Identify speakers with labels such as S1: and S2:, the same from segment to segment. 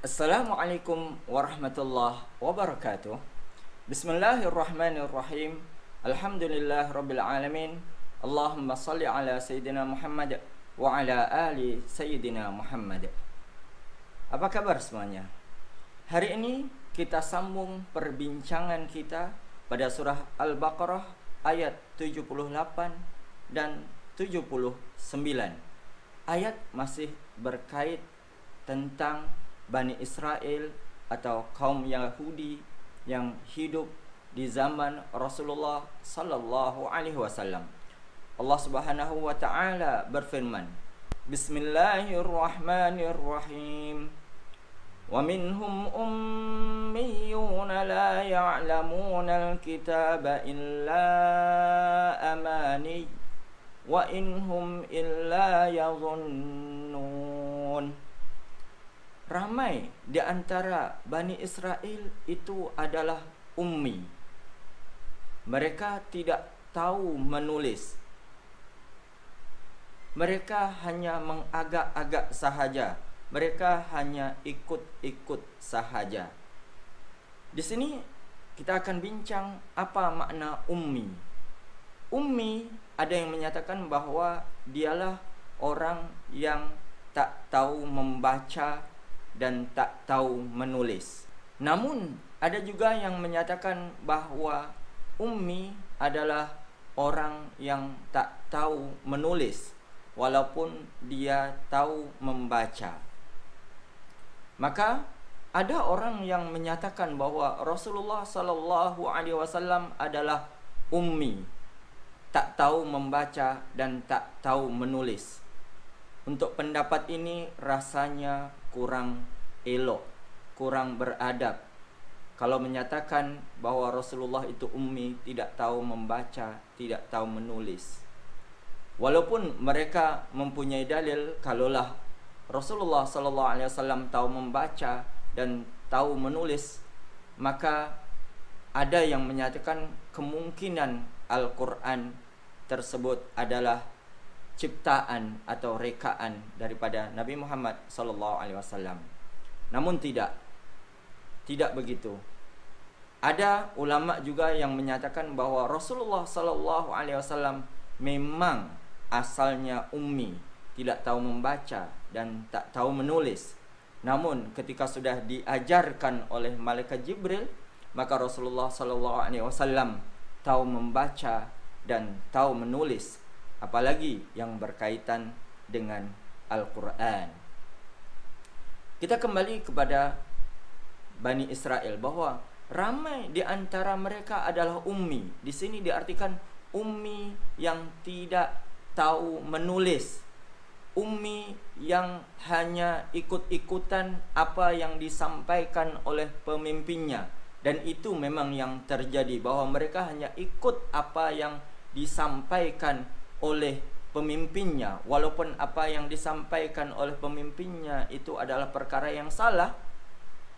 S1: Assalamualaikum warahmatullahi wabarakatuh. Bismillahirrahmanirrahim. Alhamdulillah rabbil alamin. Allahumma salli ala sayyidina Muhammad wa ala ali sayyidina Muhammad. Apa kabar semuanya? Hari ini kita sambung perbincangan kita pada surah Al-Baqarah ayat 78 dan 79. Ayat masih berkait tentang Bani Israel atau kaum Yahudi yang hidup di zaman Rasulullah sallallahu alaihi wasallam. Allah Subhanahu wa taala berfirman, Bismillahirrahmanirrahim. Wa minhum ummiyun la ya'lamuna al-kitaba illa amani wa inhum illa yadhunnun. Ramai di antara Bani Israel itu adalah ummi. Mereka tidak tahu menulis. Mereka hanya mengagak-agak sahaja. Mereka hanya ikut-ikut sahaja. Di sini kita akan bincang apa makna ummi. Ummi ada yang menyatakan bahwa dialah orang yang tak tahu membaca dan tak tahu menulis. Namun ada juga yang menyatakan bahwa ummi adalah orang yang tak tahu menulis walaupun dia tahu membaca. Maka ada orang yang menyatakan bahwa Rasulullah sallallahu alaihi wasallam adalah ummi, tak tahu membaca dan tak tahu menulis. Untuk pendapat ini rasanya kurang elok, kurang beradab. Kalau menyatakan bahwa Rasulullah itu ummi, tidak tahu membaca, tidak tahu menulis. Walaupun mereka mempunyai dalil, kalaulah Rasulullah sallallahu alaihi wasallam tahu membaca dan tahu menulis, maka ada yang menyatakan kemungkinan Al-Quran tersebut adalah ciptaan atau rekaan daripada Nabi Muhammad sallallahu alaihi wasallam. Namun tidak begitu. Ada ulama juga yang menyatakan bahwa Rasulullah sallallahu alaihi wasallam memang asalnya ummi, tidak tahu membaca dan tak tahu menulis. Namun ketika sudah diajarkan oleh malaikat Jibril, maka Rasulullah sallallahu alaihi wasallam tahu membaca dan tahu menulis, apalagi yang berkaitan dengan Al-Quran. Kita kembali kepada Bani Israel bahwa ramai di antara mereka adalah ummi. Di sini diartikan ummi yang tidak tahu menulis, ummi yang hanya ikut-ikutan apa yang disampaikan oleh pemimpinnya. Dan itu memang yang terjadi, bahwa mereka hanya ikut apa yang disampaikan oleh pemimpinnya, walaupun apa yang disampaikan oleh pemimpinnya itu adalah perkara yang salah.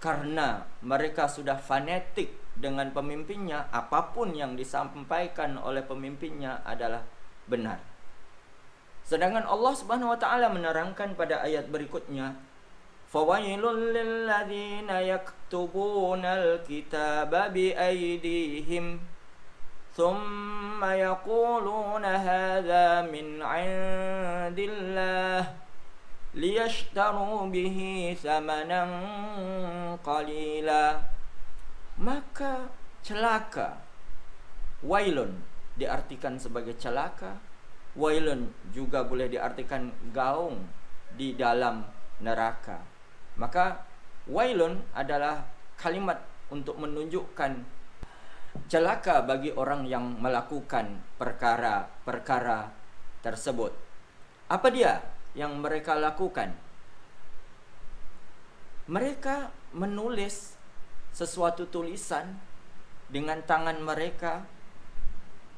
S1: Karena mereka sudah fanatik dengan pemimpinnya, apapun yang disampaikan oleh pemimpinnya adalah benar. Sedangkan Allah Subhanahu wa taala menerangkan pada ayat berikutnya, fawailul lilladzina yaktubunal kitaba biaydihim ثم يقولون هذا من عند الله ليشتروا به ثمنا قليلا. Maka celaka. Wailun diartikan sebagai celaka. Wailun juga boleh diartikan gaung di dalam neraka. Maka wailun adalah kalimat untuk menunjukkan celaka bagi orang yang melakukan perkara-perkara tersebut. Apa dia yang mereka lakukan? Mereka menulis sesuatu tulisan dengan tangan mereka,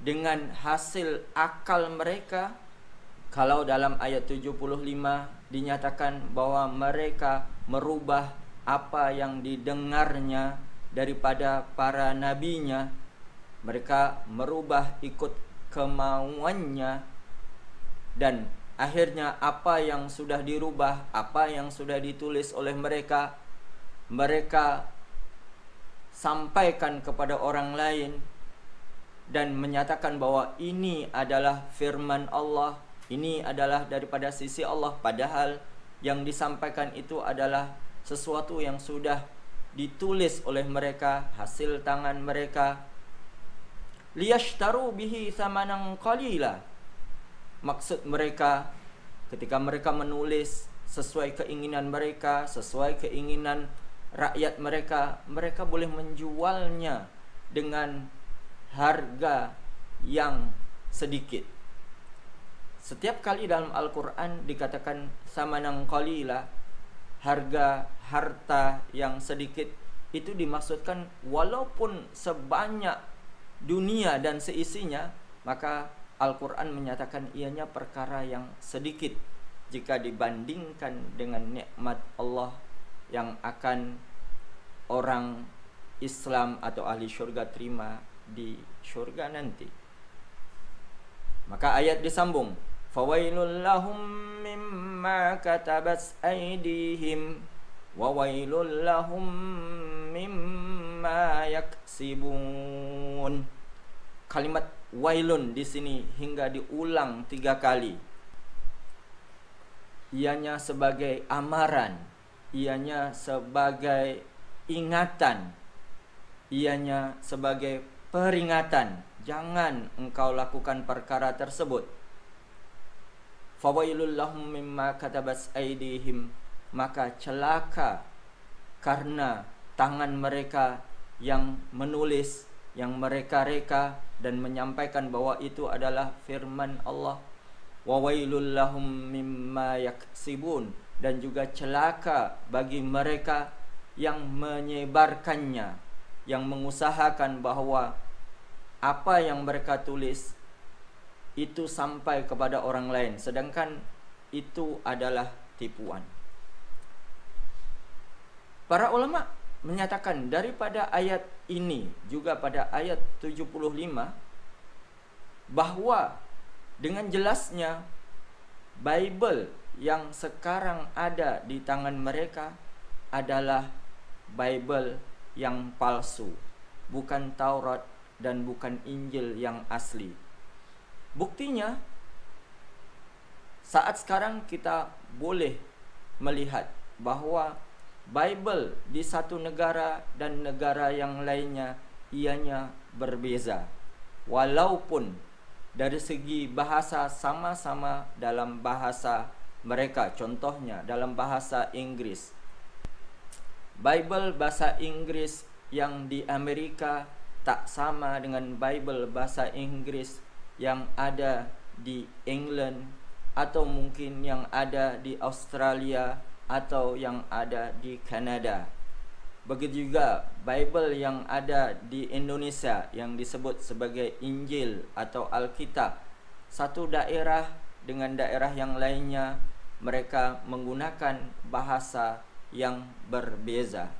S1: dengan hasil akal mereka. Kalau dalam ayat 75 dinyatakan bahwa mereka merubah apa yang didengarnya daripada para nabinya, mereka merubah ikut kemauannya, dan akhirnya apa yang sudah dirubah, apa yang sudah ditulis oleh mereka mereka sampaikan kepada orang lain dan menyatakan bahwa ini adalah firman Allah, ini adalah daripada sisi Allah, padahal yang disampaikan itu adalah sesuatu yang sudah ditulis oleh mereka, hasil tangan mereka. Liyashtaru bihi thamanan qalila. Maksud mereka ketika mereka menulis sesuai keinginan mereka, sesuai keinginan rakyat mereka, mereka boleh menjualnya dengan harga yang sedikit. Setiap kali dalam Al-Quran dikatakan thamanan qalila, harga harta yang sedikit, itu dimaksudkan walaupun sebanyak dunia dan seisinya, maka Al-Quran menyatakan ianya perkara yang sedikit jika dibandingkan dengan nikmat Allah yang akan orang Islam atau ahli syurga terima di syurga nanti. Maka ayat disambung, fawailul lahum mimma katabat aydihim wa wailul lahum mimma yaksibun. Kalimat wailun di sini hingga diulang 3 kali. Ianya sebagai amaran, ianya sebagai ingatan, ianya sebagai peringatan, jangan engkau lakukan perkara tersebut. Fawailul lahum mimma katabat aydihim, maka celaka karena tangan mereka yang menulis, yang mereka reka dan menyampaikan bahwa itu adalah firman Allah. Wa wailul lahum mimma yaksibun, dan juga celaka bagi mereka yang menyebarkannya, yang mengusahakan bahwa apa yang mereka tulis itu sampai kepada orang lain, sedangkan itu adalah tipuan. Para ulama menyatakan daripada ayat ini juga pada ayat 75 bahwa dengan jelasnya Bible yang sekarang ada di tangan mereka adalah Bible yang palsu, bukan Taurat dan bukan Injil yang asli. Buktinya, saat sekarang kita boleh melihat bahwa Bible di satu negara dan negara yang lainnya ianya berbeza. Walaupun dari segi bahasa sama-sama dalam bahasa mereka, contohnya dalam bahasa Inggris. Bible bahasa Inggris yang di Amerika tak sama dengan Bible bahasa Inggris yang ada di England, atau mungkin yang ada di Australia, atau yang ada di Kanada. Begitu juga Bible yang ada di Indonesia yang disebut sebagai Injil atau Alkitab. Satu daerah dengan daerah yang lainnya mereka menggunakan bahasa yang berbeza.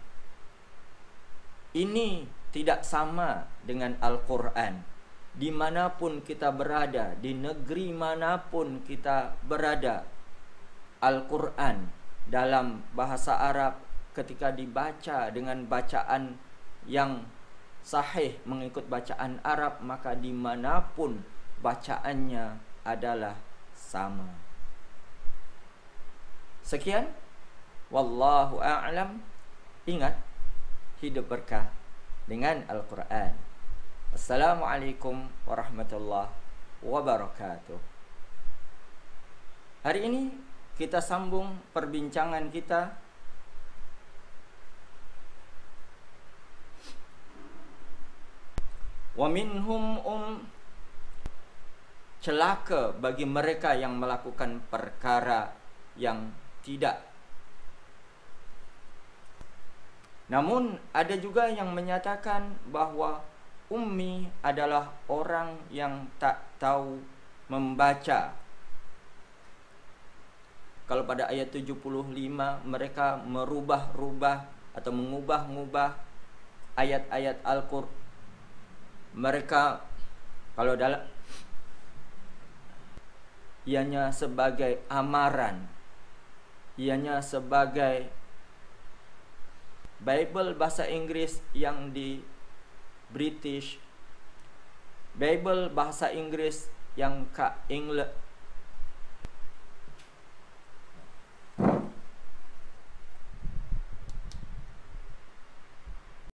S1: Ini tidak sama dengan Al-Quran. Dimanapun kita berada, di negeri manapun kita berada, Al-Quran dalam bahasa Arab ketika dibaca dengan bacaan yang sahih mengikut bacaan Arab, maka dimanapun bacaannya adalah sama. Sekian, wallahu a'lam. Ingat, hidup berkah dengan Al-Quran. Assalamualaikum warahmatullahi wabarakatuh. Hari ini kita sambung perbincangan kita wa minhum celaka bagi mereka yang melakukan perkara yang tidak. Namun ada juga yang menyatakan bahwa ummi adalah orang yang tak tahu membaca. Kalau pada ayat 75 mereka merubah-rubah atau mengubah-ngubah ayat-ayat Al-Qur'an. Mereka kalau dalam ianya sebagai amaran, ianya sebagai Bible bahasa Inggeris yang di British, Bible bahasa Inggris yang kat